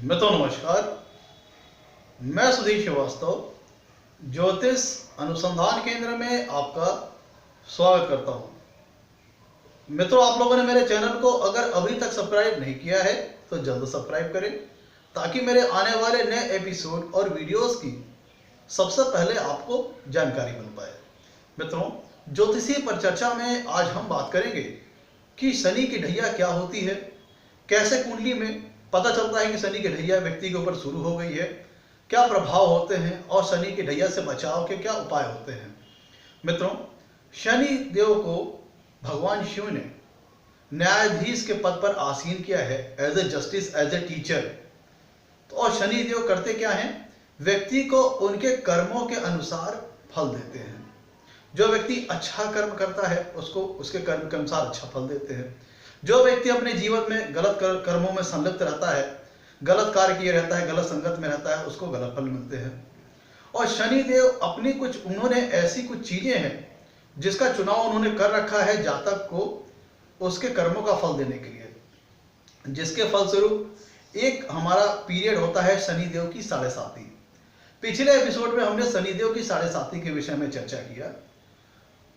मित्रों नमस्कार। मैं सुधीर श्रीवास्तव ज्योतिष अनुसंधान केंद्र में आपका स्वागत करता हूं। मित्रों, आप लोगों ने मेरे चैनल को अगर अभी तक सब्सक्राइब नहीं किया है तो जल्द सब्सक्राइब करें ताकि मेरे आने वाले नए एपिसोड और वीडियोस की सबसे पहले आपको जानकारी मिल पाए। मित्रों, ज्योतिषीय परिचर्चा में आज हम बात करेंगे कि शनि की ढैया क्या होती है, कैसे कुंडली में पता चलता है कि शनि की ढैया व्यक्ति के ऊपर शुरू हो गई है, क्या प्रभाव होते हैं और शनि की ढैया से बचाव के क्या उपाय होते हैं। मित्रों, शनि देव को भगवान शिव ने न्यायाधीश के पद पर आसीन किया है, as a justice, as a teacher. तो और शनि देव करते क्या हैं? व्यक्ति को उनके कर्मों के अनुसार फल देते हैं। जो व्यक्ति अच्छा कर्म करता है उसको उसके कर्म के अनुसार अच्छा फल देते हैं। जो व्यक्ति अपने जीवन में गलत कर्मों में संलिप्त रहता है, गलत कार्य किए रहता है, गलत संगत में रहता है, उसको गलत फल मिलते हैं। और शनि देव अपनी उन्होंने ऐसी कुछ चीजें हैं जिसका चुनाव उन्होंने कर रखा है जातक को उसके कर्मों का फल देने के लिए, जिसके फलस्वरूप एक हमारा पीरियड होता है शनिदेव की 7.5। पिछले एपिसोड में हमने शनिदेव की 7.5 के विषय में चर्चा किया।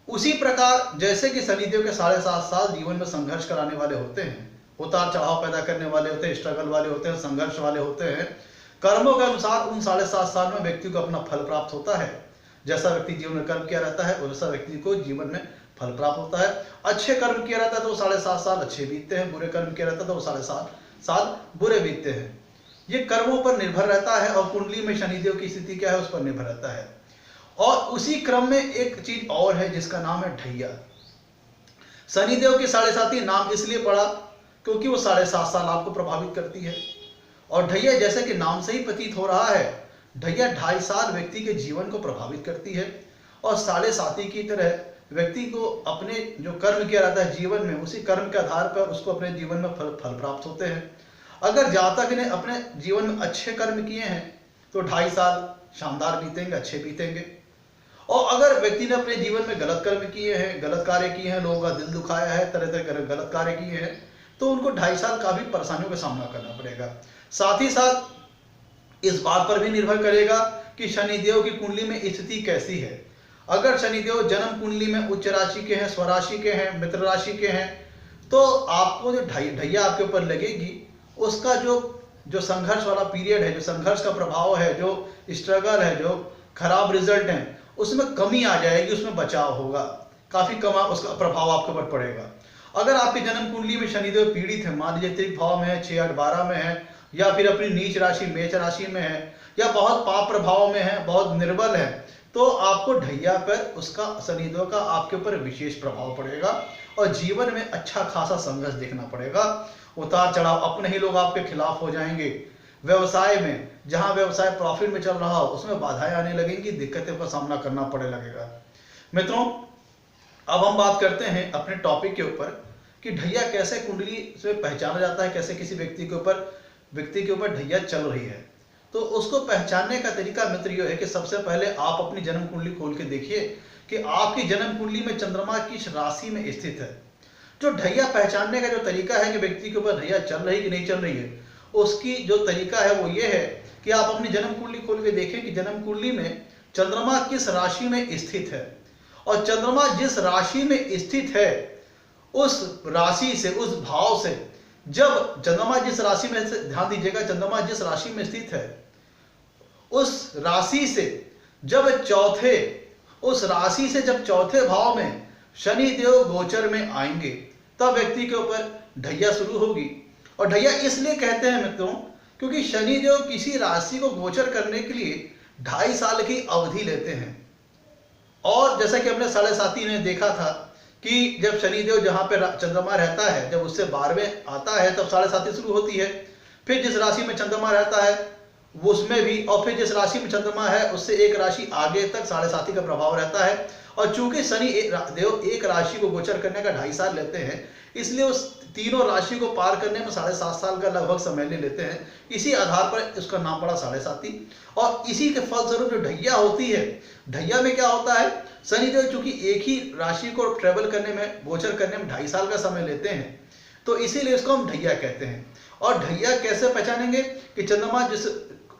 उसी प्रकार जैसे कि शनिदेव के 7.5 साल जीवन में संघर्ष कराने वाले होते हैं, उतार चढ़ाव पैदा करने वाले होते हैं, स्ट्रगल वाले होते हैं, संघर्ष वाले होते हैं। कर्मों के अनुसार उन 7.5 साल में व्यक्ति को अपना फल प्राप्त होता है। जैसा व्यक्ति जीवन में कर्म किया रहता है वैसा व्यक्ति को जीवन में फल प्राप्त होता है। अच्छे कर्म किया रहता है तो 7.5 साल अच्छे बीतते हैं, बुरे कर्म किया रहता है तो 7.5 साल बुरे बीतते हैं। ये कर्मों पर निर्भर रहता है और कुंडली में शनिदेव की स्थिति क्या है उस पर निर्भर रहता है। और उसी क्रम में एक चीज और है जिसका नाम है ढैया। शनिदेव की 7.5 नाम इसलिए पड़ा क्योंकि वो 7.5 साल आपको प्रभावित करती है। और ढैया जैसे कि नाम से ही प्रतीत हो रहा है, ढैया 2.5 साल व्यक्ति के जीवन को प्रभावित करती है। और 7.5 की तरह व्यक्ति को अपने जो कर्म किया रहता है जीवन में, उसी कर्म के आधार पर उसको अपने जीवन में फल प्राप्त होते हैं। अगर जातक ने अपने जीवन में अच्छे कर्म किए हैं तो 2.5 साल शानदार बीतेंगे, अच्छे बीतेंगे। और अगर व्यक्ति ने अपने जीवन में गलत कर्म किए हैं, गलत कार्य किए हैं, लोगों का दिल दुखाया है, तरह तरह के गलत कार्य किए हैं, तो उनको 2.5 साल काफी परेशानियों का सामना करना पड़ेगा। साथ ही साथ इस बात पर भी निर्भर करेगा कि शनिदेव की कुंडली में स्थिति कैसी है। अगर शनिदेव जन्म कुंडली में उच्च राशि के हैं, स्वराशि के हैं, मित्र राशि के हैं, तो आपको जो ढैया आपके ऊपर लगेगी उसका जो संघर्ष वाला पीरियड है, जो संघर्ष का प्रभाव है, जो स्ट्रगल है, जो खराब रिजल्ट है, उसमें कमी आ जाएगी, उसमें बचाव होगा, काफी कम उसका प्रभाव आपके ऊपर पड़ेगा। अगर आपकी जन्म कुंडली में शनिदेव पीड़ित है, मान लीजिए त्रिक भाव में है, 6, 8, 12 में है, या फिर अपनी नीच राशि मेष राशि में है, या बहुत पाप प्रभाव में है, बहुत निर्बल है, तो आपको ढैया पर उसका शनिदेव का आपके ऊपर विशेष प्रभाव पड़ेगा और जीवन में अच्छा खासा संघर्ष देखना पड़ेगा। उतार चढ़ाव, अपने ही लोग आपके खिलाफ हो जाएंगे। व्यवसाय में, जहां व्यवसाय प्रॉफिट में चल रहा हो उसमें बाधाएं आने लगेंगी, दिक्कतों का सामना करना पड़े लगेगा। मित्रों, अब हम बात करते हैं अपने टॉपिक के ऊपर कि ढैया कैसे कुंडली से पहचाना जाता है, कैसे किसी व्यक्ति के ऊपर ढैया चल रही है। तो उसको पहचानने का तरीका मित्र ये है कि सबसे पहले आप अपनी जन्म कुंडली खोल के देखिए कि आपकी जन्म कुंडली में चंद्रमा किस राशि में स्थित है। जो ढैया पहचानने का जो तरीका है कि व्यक्ति के ऊपर ढैया चल रही कि नहीं चल रही है, उसकी जो तरीका है वो ये है कि आप अपनी जन्म कुंडली खोल के देखें कि जन्म कुंडली में चंद्रमा किस राशि में स्थित है। और चंद्रमा जिस राशि में स्थित है उस राशि से, उस भाव से, जब चंद्रमा जिस राशि में, ध्यान दीजिएगा, चंद्रमा जिस राशि में स्थित है उस राशि से जब चौथे भाव में शनि देव गोचर में आएंगे तब व्यक्ति के ऊपर ढैया शुरू होगी। और ढैया इसलिए कहते हैं मित्रों क्योंकि शनिदेव किसी राशि को गोचर करने के लिए 2.5 साल की अवधि लेते हैं। और जैसा कि हमने 7.5 में देखा था कि जब शनिदेव जहां पे चंद्रमा रहता है, जब उससे 12वें आता है तब 7.5 शुरू होती है। फिर जिस राशि में चंद्रमा रहता है वो उसमें भी, और फिर जिस राशि में चंद्रमा है उससे एक राशि आगे तक 7.5 का प्रभाव रहता है। और चूंकि शनि देव एक राशि को गोचर करने का 2.5 साल लेते हैं, इसलिए उस तीनों राशि को पार करने में 7.5 साल का लगभग समय ले लेते हैं। इसी आधार पर इसका नाम पड़ा 7.5। और इसी के फलस्वरूप जो ढैया होती है, ढैया में क्या होता है, शनिदेव चूंकि एक ही राशि को ट्रेवल करने में, गोचर करने में 2.5 साल का समय लेते हैं, तो इसीलिए इसको हम ढैया कहते हैं। और ढैया कैसे पहचानेंगे कि चंद्रमा जिस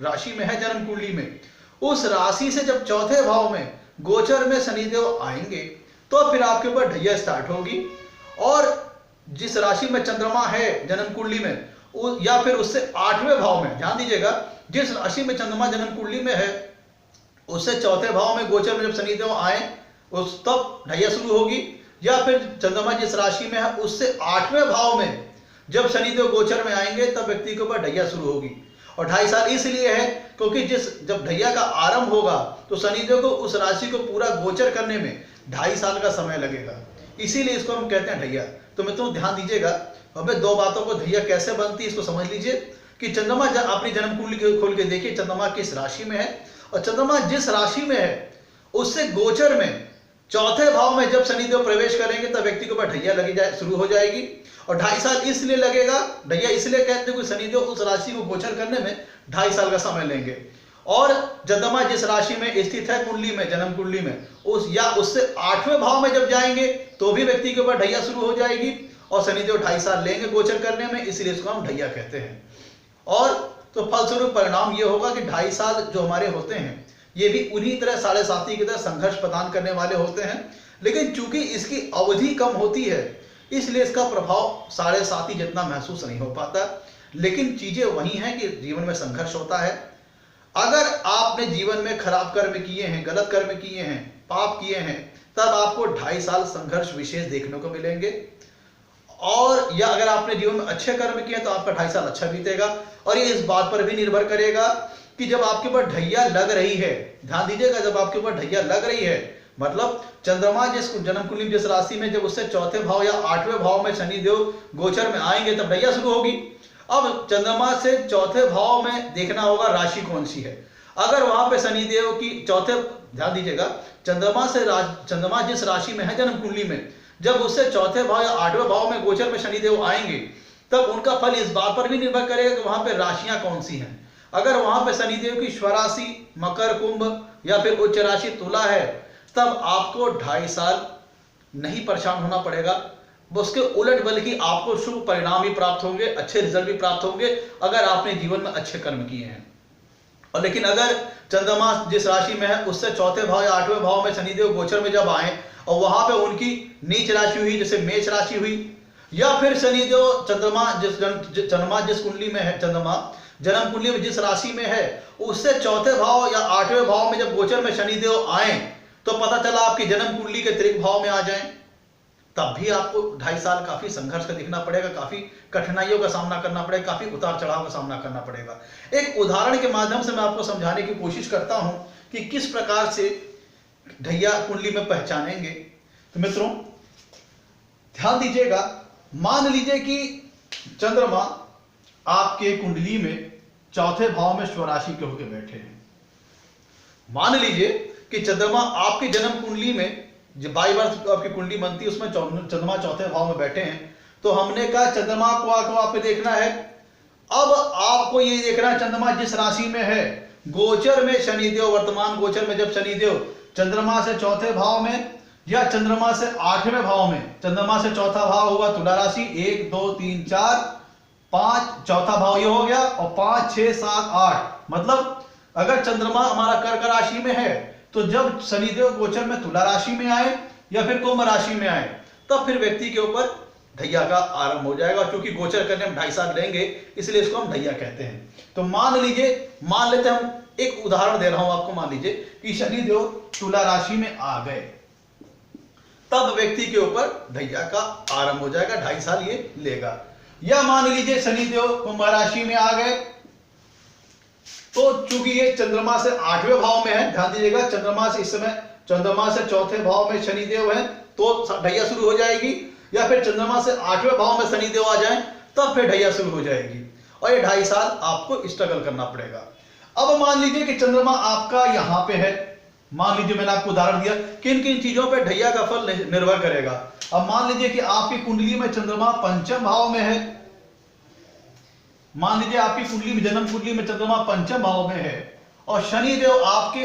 राशि में है जन्म कुंडली में, उस राशि से जब चौथे भाव में गोचर में शनिदेव आएंगे तो फिर आपके ऊपर ढैया स्टार्ट होगी। और जिस राशि में चंद्रमा है जन्म कुंडली में या फिर उससे 8वें भाव में, ध्यान दीजिएगा, जिस राशि में चंद्रमा जन्म कुंडली में है उससे चौथे भाव में गोचर में जब शनिदेव आए उस तब ढैया शुरू होगी। या फिर चंद्रमा जिस राशि में है उससे 8वें भाव में जब शनिदेव गोचर में आएंगे तब व्यक्ति के ऊपर ढैया शुरू होगी। और 2.5 साल इसलिए है क्योंकि जब ढैया का आरंभ होगा तो शनिदेव को उस राशि को पूरा गोचर करने में 2.5 साल का समय लगेगा, इसीलिए इसको हम कहते हैं ढैया। तो मित्रों ध्यान दीजिएगा, हमें 2 बातों को ढैया कैसे बनती है इसको समझ लीजिए कि चंद्रमा अपनी जन्म कुंडली खोल के देखिए चंद्रमा किस राशि में है, और चंद्रमा जिस राशि में है उससे गोचर में चौथे भाव में जब शनिदेव प्रवेश करेंगे तब व्यक्ति के ऊपर ढैया शुरू हो जाएगी। और 2.5 साल इसलिए लगेगा, ढैया इसलिए कहते हैं कि शनिदेव उस राशि को गोचर करने में 2.5 साल का समय लेंगे। और चंद्रमा जिस राशि में स्थित है कुंडली में, जन्म कुंडली में, उससे 8वें भाव में जब जाएंगे तो भी व्यक्ति के ऊपर ढैया शुरू हो जाएगी और शनिदेव 2.5 साल लेंगे गोचर करने में, इसलिए इसको हम ढैया कहते हैं। और तो फलस्वरूप परिणाम ये होगा कि 2.5 साल जो हमारे होते हैं ये भी उन्हीं तरह 7.5 की तरह संघर्ष प्रदान करने वाले होते हैं, लेकिन चूंकि इसकी अवधि कम होती है इसलिए इसका प्रभाव 7.5 जितना महसूस नहीं हो पाता। लेकिन चीजें वही हैं कि जीवन में संघर्ष होता है। अगर आपने जीवन में खराब कर्म किए हैं, गलत कर्म किए हैं, पाप किए हैं, तब आपको 2.5 साल संघर्ष विशेष देखने को मिलेंगे। और या अगर आपने जीवन में अच्छे कर्म किए तो आपका 2.5 साल अच्छा बीतेगा। और ये इस बात पर भी निर्भर करेगा कि जब आपके ऊपर ढैया लग रही है, ध्यान दीजिएगा, जब आपके ऊपर ढैया लग रही है मतलब चंद्रमा जिस जन्म कुंडली जिस राशि में जब उससे चौथे भाव या 8वें भाव में शनिदेव गोचर में आएंगे तब ढैया शुरू होगी। अब चंद्रमा से चौथे भाव में देखना होगा राशि कौन सी है। अगर वहां पे शनिदेव की ध्यान दीजिएगा, चंद्रमा जिस राशि में है जन्म कुंडली में, जब उससे चौथे भाव या 8वें भाव में गोचर में शनिदेव आएंगे तब उनका फल इस बात पर भी निर्भर करेगा कि वहां पे राशियां कौन सी हैं। अगर वहां पे शनिदेव की स्वराशि मकर, कुंभ या फिर उच्च राशि तुला है तब आपको 2.5 साल नहीं परेशान होना पड़ेगा, उसके उलट बल्कि आपको शुभ परिणाम भी प्राप्त होंगे, अच्छे रिजल्ट भी प्राप्त होंगे अगर आपने जीवन में अच्छे कर्म किए हैं। और लेकिन अगर चंद्रमा जिस राशि में है उससे चौथे भाव या 8वें भाव में शनिदेव गोचर में जब आए और वहां पे उनकी नीच राशि हुई, जैसे मेष राशि हुई, या फिर शनिदेव चंद्रमा जिस कुंडली में है, चंद्रमा जन्म कुंडली में जिस राशि में है उससे चौथे भाव या 8वें भाव में जब गोचर में शनिदेव आए तो पता चला आपकी जन्म कुंडली के त्रिक भाव में आ जाएं, तब भी आपको 2.5 साल काफी संघर्ष का देखना पड़ेगा, काफी कठिनाइयों का सामना करना पड़ेगा, काफी उतार चढ़ाव का सामना करना पड़ेगा। एक उदाहरण के माध्यम से मैं आपको समझाने की कोशिश करता हूं कि किस प्रकार से ढैया कुंडली में पहचानेंगे। तो मित्रों ध्यान दीजिएगा, मान लीजिए कि चंद्रमा आपके कुंडली में चौथे भाव में स्वराशि के होकर बैठे हैं। मान लीजिए कि चंद्रमा आपकी जन्म कुंडली में, जब 22 वर्ष आपकी कुंडली बनती है उसमें चंद्रमा चौथे भाव में बैठे हैं, तो हमने कहा चंद्रमा को आपको देखना है। अब आपको ये देखना है चंद्रमा जिस राशि में है गोचर में शनिदेव, वर्तमान गोचर में जब शनिदेव चंद्रमा से चौथे भाव में या चंद्रमा से 8वें भाव में, चंद्रमा से चौथा भाव होगा तुला राशि, 1 2 3 4 5, चौथा भाव ये हो गया, और 5 6 7 8, मतलब अगर चंद्रमा हमारा कर्क राशि में है तो जब शनिदेव गोचर में तुला राशि में आए या फिर कुंभ राशि में आए तब फिर व्यक्ति के ऊपर ढैया का आरंभ हो जाएगा। क्योंकि गोचर करने में 2.5 साल लेंगे इसलिए इसको हम ढैया कहते हैं। तो मान लेते हैं, हम एक उदाहरण दे रहा हूं आपको, मान लीजिए कि शनिदेव तुला राशि में आ गए तब व्यक्ति के ऊपर ढैया का आरंभ हो जाएगा, 2.5 साल ये लेगा। या मान लीजिए शनिदेव कुंभ राशि में आ गए तो चूंकि ये चंद्रमा से 8वें भाव में है, ध्यान दीजिएगा, चंद्रमा से इस समय चंद्रमा से चौथे भाव में शनिदेव है तो ढैया शुरू हो जाएगी, या फिर चंद्रमा से 8वें भाव में शनिदेव आ जाए तब फिर ढैया शुरू हो जाएगी। और ये 2.5 साल आपको स्ट्रगल करना पड़ेगा। अब मान लीजिए कि चंद्रमा आपका यहां पे है, मान लीजिए मैंने आपको उदाहरण दिया किन किन चीजों पर ढैया का फल निर्भर करेगा। अब मान लीजिए कि आपकी कुंडली में चंद्रमा पंचम भाव में है, मान लीजिए आपकी कुंडली में, जन्म कुंडली में चंद्रमा पंचम भाव में है और शनिदेव आपके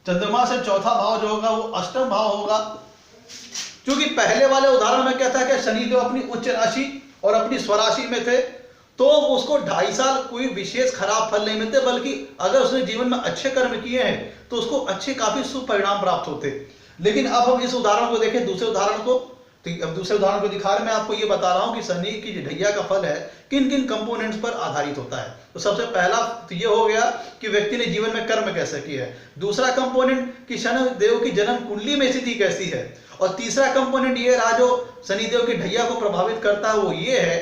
चंद्रमा से चौथा भाव जो होगा वो अष्टम भाव होगा। क्योंकि पहले वाले उदाहरण में क्या था कि शनिदेव अपनी उच्च राशि और अपनी स्वराशि में थे, तो उसको 2.5 साल कोई विशेष खराब फल नहीं मिलते, बल्कि अगर उसने जीवन में अच्छे कर्म किए हैं तो उसको अच्छे काफी शुभ परिणाम प्राप्त होते। लेकिन अब हम इस उदाहरण को देखें, दूसरे उदाहरण को। तो अब दूसरे उदाहरण को दिखा रहे, मैं आपको ये बता रहा हूं कि शनि की ढैया का फल है किन किन कंपोनेंट्स पर आधारित होता है। तो सबसे पहला तो ये हो गया कि व्यक्ति ने जीवन में कर्म कैसे किया है। दूसरा कंपोनेंट कि शनि देव की जन्म कुंडली में स्थिति कैसी है। और तीसरा कंपोनेंट ये रहा जो शनि देव की ढैया को प्रभावित करता है, वो ये है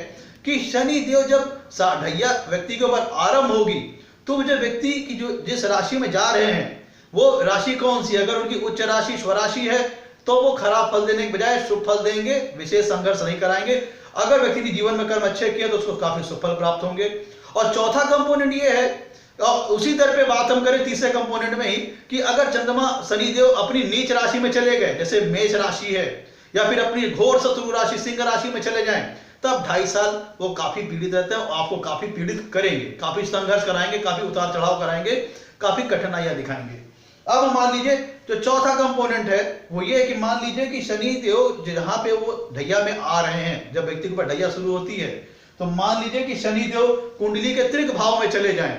कि शनि देव जब ढैया व्यक्ति के ऊपर आरंभ होगी तो जो व्यक्ति की जो जिस राशि में जा रहे हैं वो राशि कौन सी है। अगर उनकी उच्च राशि स्वराशि है तो वो खराब फल देने के बजाय शुभ फल देंगे, विशेष संघर्ष नहीं कराएंगे। अगर व्यक्ति ने जीवन में कर्म अच्छे किए तो उसको काफी शुभ फल प्राप्त होंगे। और चौथा कंपोनेंट ये है, और उसी तरह पे बात हम करें तीसरे कंपोनेंट में ही, कि अगर चंद्रमा शनिदेव अपनी नीच राशि में चले गए, जैसे मेष राशि है, या फिर अपनी घोर शत्रु राशि सिंह राशि में चले जाएं, तब 2.5 साल वो काफी पीड़ित रहते हैं, आपको काफी पीड़ित करेंगे, काफी संघर्ष कराएंगे, काफी उतार चढ़ाव कराएंगे, काफी कठिनाइयां दिखाएंगे। अब मान लीजिए जो चौथा कंपोनेंट है वो ये है कि मान लीजिए कि शनि देव जहां पे वो ढैया में आ रहे हैं, जब व्यक्ति के ऊपर ढैया शुरू होती है, तो मान लीजिए कि शनि देव कुंडली के त्रिक भाव में चले जाएं,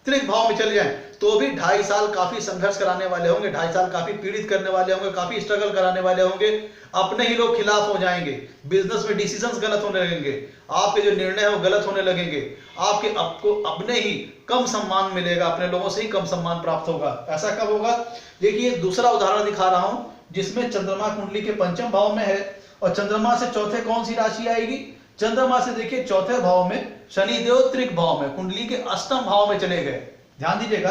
त्रिक भाव में चले जाएं, तो भी 2.5 साल काफी संघर्ष कराने वाले होंगे, 2.5 साल काफी पीड़ित करने वाले होंगे, काफी स्ट्रगल कराने वाले होंगे। अपने ही लोग खिलाफ हो जाएंगे, बिजनेस में डिसीजंस गलत होने लगेंगे, आपके जो निर्णय है वो गलत होने लगेंगे, आपको अपने ही कम सम्मान मिलेगा, अपने लोगों से ही कम सम्मान प्राप्त होगा। ऐसा कब होगा? देखिए दूसरा उदाहरण दिखा रहा हूं जिसमें चंद्रमा कुंडली के 5वें भाव में है और चंद्रमा से चौथे कौन सी राशि आएगी? चंद्रमा से देखिए चौथे भाव में शनि देव त्रिक भाव में कुंडली के 8वें भाव में चले गए। ध्यान दीजिएगा,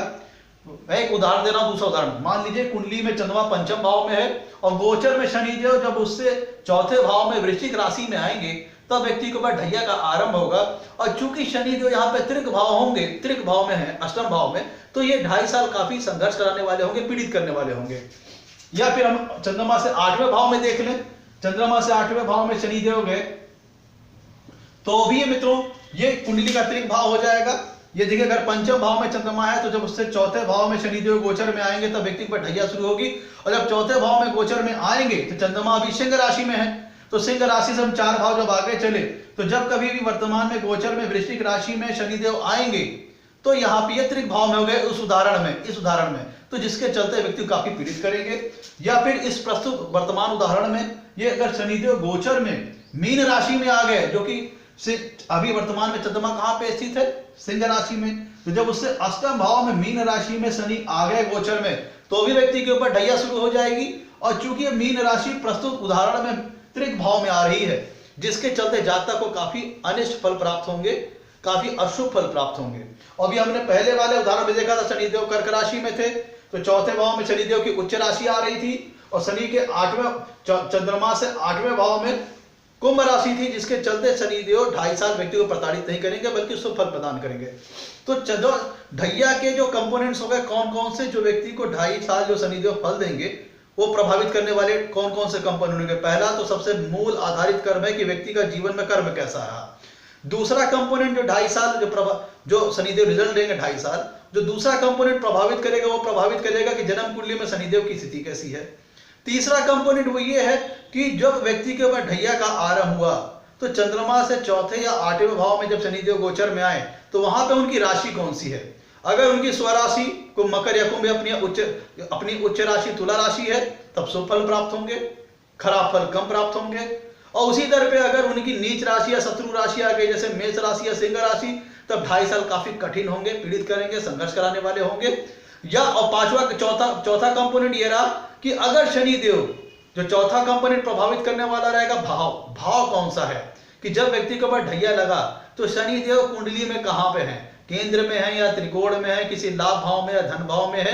मैं एक उदाहरण दे रहा हूं, दूसरा उदाहरण। मान लीजिए कुंडली में चंद्रमा 5वें भाव में है और गोचर में शनि देव जब उससे चौथे भाव में वृश्चिक राशि में आएंगे तब व्यक्ति के ऊपर ढैया का आरंभ होगा। और चूंकि शनि देव यहाँ पे त्रिक भाव होंगे, त्रिक भाव में है, 8वें भाव में, तो ये 2.5 साल काफी संघर्ष कराने वाले होंगे, पीड़ित करने वाले होंगे। या फिर हम चंद्रमा से 8वें भाव में देख लें, चंद्रमा से 8वें भाव में शनि देव गए तो भी मित्रों ये कुंडली का त्रिक भाव हो जाएगा। ये देखिए अगर 5वें भाव में चंद्रमा है तो जब उससे चौथे भाव में शनिदेव गोचर में आएंगे तब व्यक्ति पर ढैया शुरू होगी। और जब चौथे भाव में गोचर में आएंगे तो चंद्रमा अभी सिंह राशि में है, तो सिंह राशि से हम 4 भाव जब आगे चले तो जब कभी भी वर्तमान में गोचर में वृश्चिक राशि में शनिदेव आएंगे तो यहाँ पे ये त्रिक भाव में हो गए इस उदाहरण में, तो जिसके चलते व्यक्ति काफी पीड़ित करेंगे। या फिर इस प्रस्तुत वर्तमान उदाहरण में ये अगर शनिदेव गोचर में मीन राशि में आ गए, जो कि अभी वर्तमान में चंद्रमा कहां पे स्थित है? सिंह राशि में, तो जब उससे 8वें भाव में मीन राशि में शनि आ गए गोचर में तो भी व्यक्ति के ऊपर ढैया शुरू हो जाएगी। और चूंकि मीन राशि प्रस्तुत उदाहरण में त्रिक भाव में आ रही है, जिसके चलते जातक को काफी अनिष्ट फल प्राप्त होंगे, काफी अशुभ फल प्राप्त होंगे। और भी हमने पहले वाले उदाहरण में देखा था, शनिदेव कर्क राशि में थे तो चौथे भाव में शनिदेव की उच्च राशि आ रही थी और शनि के 8वें चंद्रमा से 8वें भाव में कुंभ राशि थी, जिसके चलते शनिदेव 2.5 साल व्यक्ति को प्रताड़ित नहीं करेंगे बल्कि शुभ फल प्रदान करेंगे। तो ढैया के जो कंपोनेंट्स हो गए कौन कौन से, जो व्यक्ति को 2.5 साल जो शनिदेव फल देंगे वो प्रभावित करने वाले कौन कौन से कंपोनेंट होंगे? पहला तो सबसे मूल आधारित कर्म है कि व्यक्ति का जीवन में कर्म कैसा रहा। दूसरा कंपोनेंट जो 2.5 साल जो शनिदेव रिजल्ट देंगे 2.5 साल, जो दूसरा कंपोनेंट प्रभावित करेगा वो प्रभावित करेगा कि जन्म कुंडली में शनिदेव की स्थिति कैसी है। तीसरा कंपोनेंट वो ये है कि जब व्यक्ति के ऊपर ढैया का आरंभ हुआ तो चंद्रमा से चौथे या 8वें भाव में जब शनिदेव गोचर में आए तो वहां पे उनकी राशि कौन सी है। अगर उनकी स्वराशि को मकर या कुंभ अपनी उच्च राशि तुला राशि है तब शुभ फल प्राप्त होंगे, खराब फल कम प्राप्त होंगे। और उसी तरह पे अगर उनकी नीच राशि या शत्रु राशि आ गई, जैसे मेष राशि या सिंह राशि, तब 2.5 साल काफी कठिन होंगे, पीड़ित करेंगे, संघर्ष कराने वाले होंगे। या और चौथा कंपोनेंट ये रहा कि अगर शनिदेव जो चौथा कंपोनेंट प्रभावित करने वाला रहेगा भाव कौन सा है, कि जब व्यक्ति के ऊपर ढैया लगा तो शनिदेव कुंडली में कहां पे है, केंद्र में है या त्रिकोण में है, किसी लाभ भाव में या धन भाव में है,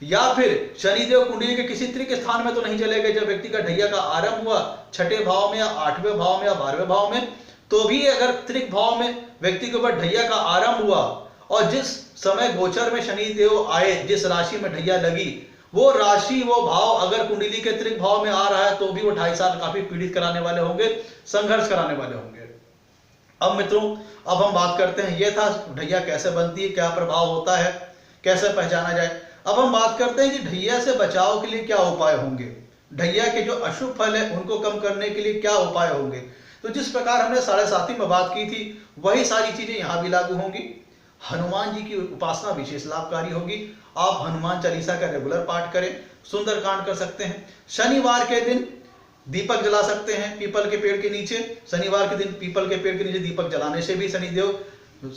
या फिर शनिदेव कुंडली के किसी त्रिक स्थान में तो नहीं चले गए। जब व्यक्ति का ढैया का आरंभ हुआ 6ठे भाव में या 8वें भाव में या 12वें भाव में, तो भी अगर त्रिक भाव में व्यक्ति के ऊपर ढैया का आरंभ हुआ और जिस समय गोचर में शनिदेव आए, जिस राशि में ढैया लगी, वो राशि वो भाव अगर कुंडली के त्रिक भाव में आ रहा है तो भी वो 2.5 साल काफी पीड़ित कराने वाले होंगे, संघर्ष कराने वाले होंगे। अब मित्रों अब हम बात करते हैं, ये था ढैया कैसे बनती है, क्या प्रभाव होता है, कैसे पहचाना जाए। अब हम बात करते हैं कि ढैया से बचाव के लिए क्या उपाय होंगे, ढैया के जो अशुभ फल है उनको कम करने के लिए क्या उपाय होंगे। तो जिस प्रकार हमने 7.5 में बात की थी वही सारी चीजें यहाँ भी लागू होंगी। हनुमान जी की उपासना विशेष लाभकारी होगी। आप हनुमान चालीसा का रेगुलर पाठ करें, सुंदरकांड कर सकते हैं। शनिवार के दिन दीपक जला सकते हैं पीपल के पेड़ के नीचे। शनिवार के दिन पीपल के पेड़ के नीचे दीपक जलाने से भी शनिदेव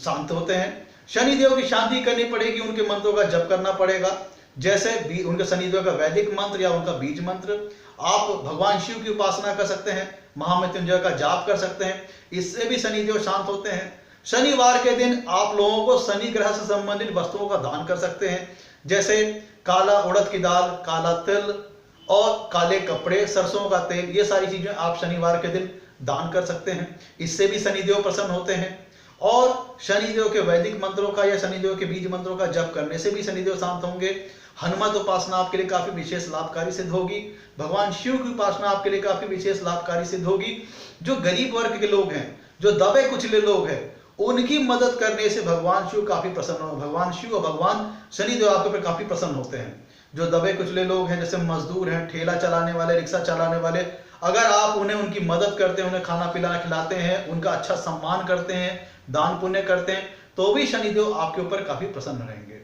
शांत होते हैं। शनिदेव की शांति करनी पड़ेगी, उनके मंत्रों का जप करना पड़ेगा, जैसे उनके शनिदेव का वैदिक मंत्र या उनका बीज मंत्र। आप भगवान शिव की उपासना कर सकते हैं, महामृत्युंजय का जाप कर सकते हैं, इससे भी शनिदेव शांत होते हैं। शनिवार के दिन आप लोगों को शनि ग्रह से संबंधित वस्तुओं का दान कर सकते हैं, जैसे काला उड़द की दाल, काला तिल और काले कपड़े, सरसों का तेल, ये सारी चीजें आप शनिवार के दिन दान कर सकते हैं, इससे भी शनिदेव प्रसन्न होते हैं। और शनिदेव के वैदिक मंत्रों का या शनिदेव के बीज मंत्रों का जप करने से भी शनिदेव शांत होंगे। हनुमत उपासना आपके लिए काफी विशेष लाभकारी सिद्ध होगी। भगवान शिव की उपासना आपके लिए काफी विशेष लाभकारी सिद्ध होगी। जो गरीब वर्ग के लोग हैं, जो दबे कुचले लोग हैं, उनकी मदद करने से भगवान शिव काफी प्रसन्न हो। भगवान शिव और भगवान शनिदेव आपके ऊपर काफी प्रसन्न होते हैं। जो दबे कुचले लोग हैं, जैसे मजदूर हैं, ठेला चलाने वाले, रिक्शा चलाने वाले, अगर आप उन्हें उनकी मदद करते हैं, उन्हें खाना पिलाना खिलाते हैं, उनका अच्छा सम्मान करते हैं, दान पुण्य करते हैं, तो भी शनिदेव आपके ऊपर काफी प्रसन्न रहेंगे।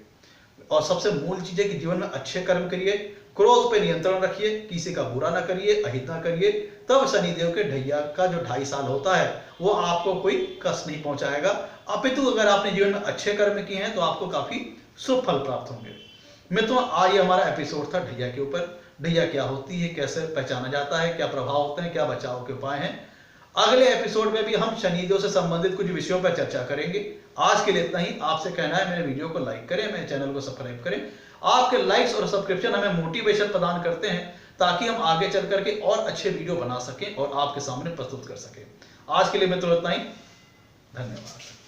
और सबसे मूल चीज है कि जीवन में अच्छे कर्म करिए, क्रोध पे नियंत्रण रखिए, किसी का बुरा ना करिए, अहित ना करिए, तब शनिदेव के ढैया का जो 2.5 साल होता है वो आपको कोई कष्ट नहीं पहुंचाएगा। अपितु अगर आपने जीवन में अच्छे कर्म किए हैं तो आपको काफी शुभ फल प्राप्त होंगे। मित्रों, आज ये हमारा एपिसोड था ढैया के ऊपर। ढैया क्या होती है, कैसे पहचाना जाता है, क्या प्रभाव होते हैं, क्या बचाव के उपाय हैं। अगले एपिसोड में भी हम शनिदेव से संबंधित कुछ विषयों पर चर्चा करेंगे। आज के लिए इतना ही। आपसे कहना है मेरे वीडियो को लाइक करें, मेरे चैनल को सब्सक्राइब करें। आपके लाइक्स और सब्सक्रिप्शन हमें मोटिवेशन प्रदान करते हैं ताकि हम आगे चल करके और अच्छे वीडियो बना सकें और आपके सामने प्रस्तुत कर सकें। आज के लिए मित्रों इतना ही। धन्यवाद।